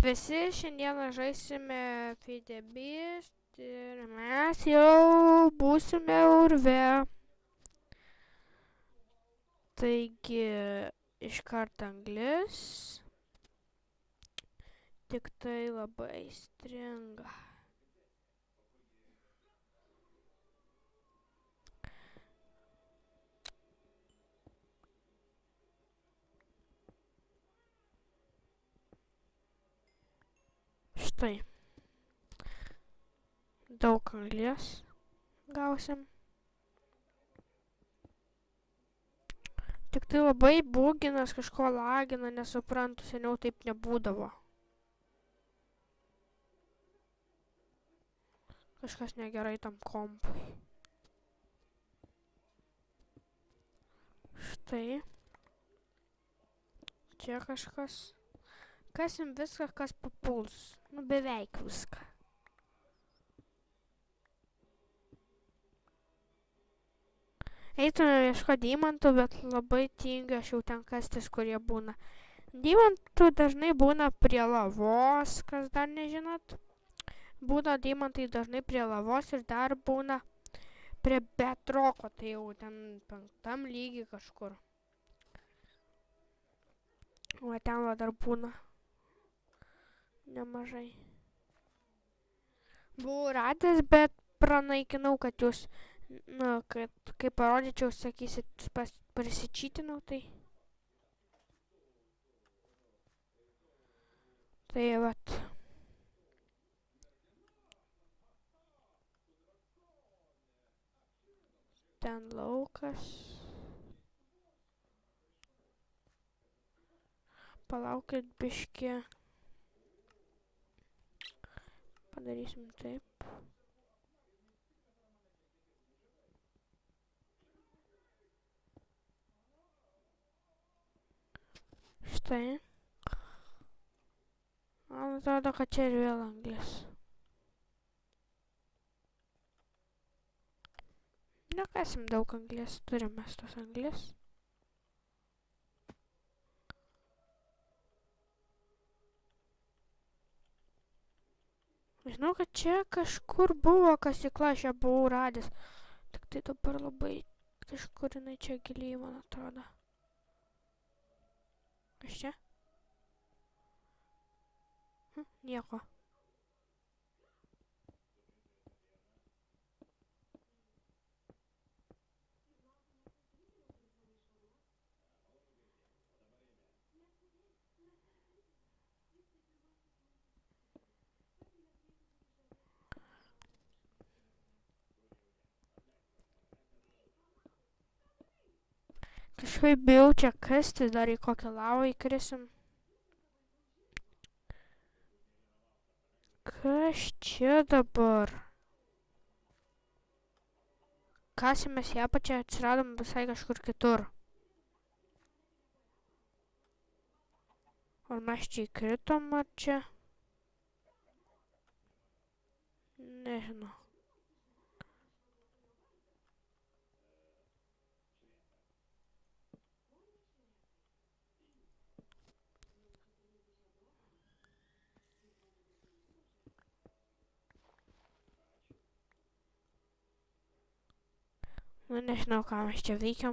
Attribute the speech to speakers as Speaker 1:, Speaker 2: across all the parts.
Speaker 1: visi šiandieną žaisime Fidebist ir mes jau būsime urve. Taigi, iškart anglis, tik tai labai stringa. Štai, daug anglies gausim. Tik tai labai būginas, kažko lagina, nesuprantu, seniau taip nebūdavo. Kažkas negerai tam kompui. Štai. Čia kažkas. Kasim viską, kas papuls. Nu, beveik viską. Eitume ieškoti deimantų, bet labai tingiu aš jau ten kastis, kurie būna. Deimantų dažnai būna prie lavos, kas dar nežinot. Būna deimantai dažnai prie lavos ir dar būna prie bedroko, tai jau ten 5 lygiai kažkur. O ten va dar būna nemažai. Buvau radęs, bet pranaikinau, kad jūs, kad kai parodyčiau, sakysit, prisičytinau, tai. Tai vat. Ten laukas. Palaukit biškį. Padarysim taip. Štai. Man atrodo, kad čia ir vėl anglis. Nekasim daug anglies, turim mes tos anglis. Žinau, kad čia kažkur buvo kasykla, aš ją buvau radęs. Tik tai dabar labai kažkur jinai čia giliai, man atrodo. Kas čia? Nieko. Kažkaip bijau čia kastis, dar į kokią lavą įkrisim. Kas čia dabar? Kasimės ją pačią, atsiradom visai kažkur kitur. Ar mes čia įkritom, ar čia? Nežinau. Nu, nežinau, ką mes čia veikiam.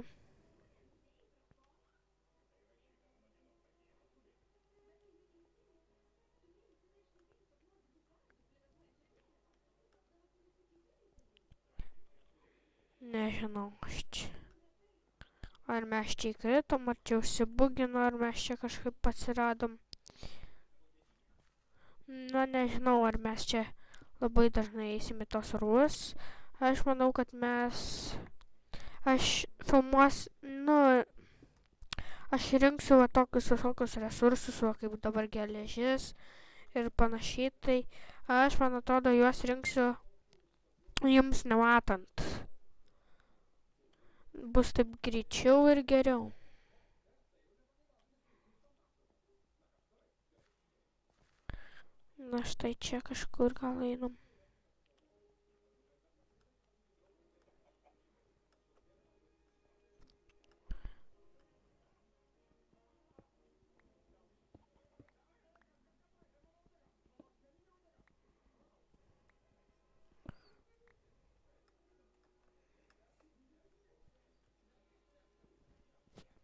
Speaker 1: Nežinau, aš čia. Ar mes čia įkritom, ar čia užsibugino, ar mes čia kažkaip atsiradom. Na, nežinau, ar mes čia labai dažnai eisim į tos urvus. Aš manau, kad aš rinksiu va tokius visokius resursus, va kaip dabar geležis ir panašiai, tai aš, man atrodo, juos rinksiu jums nematant. Bus taip greičiau ir geriau. Na štai čia kažkur gal einam.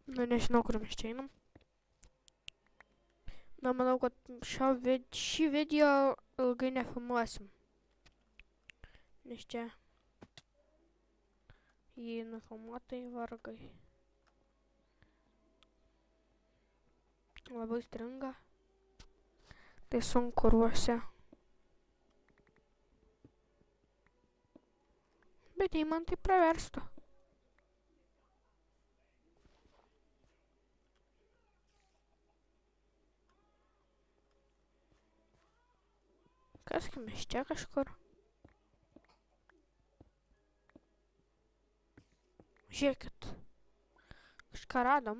Speaker 1: Nu, nežinau, kur mes čia einam. Na, manau, kad šį video ilgai nefilmuosim. Nes čia jį nufilmuotai vargai. Labai stringa. Tai sunku ruosia. Bet jei man tai praverstų. Kas mes čia kažkur? Žiūrėkit. Kažką radom.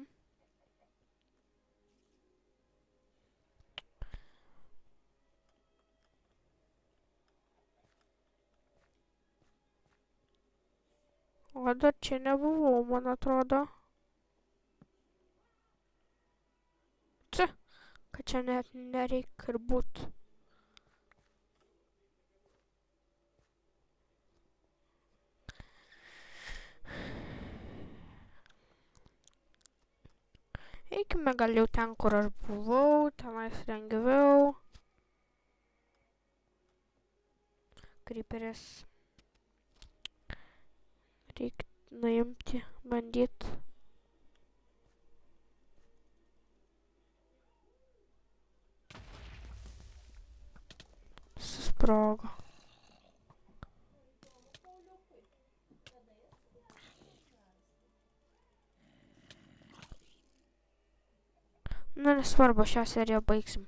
Speaker 1: O dar čia nebuvau, man atrodo. Kad čia net nereikia ir būt. Eikime gal jau ten, kur aš buvau, tenais lengviau. Creeperis. Reikia nuimti, bandyti. Susprogo. Nu, nesvarbu, šią seriją baigsim.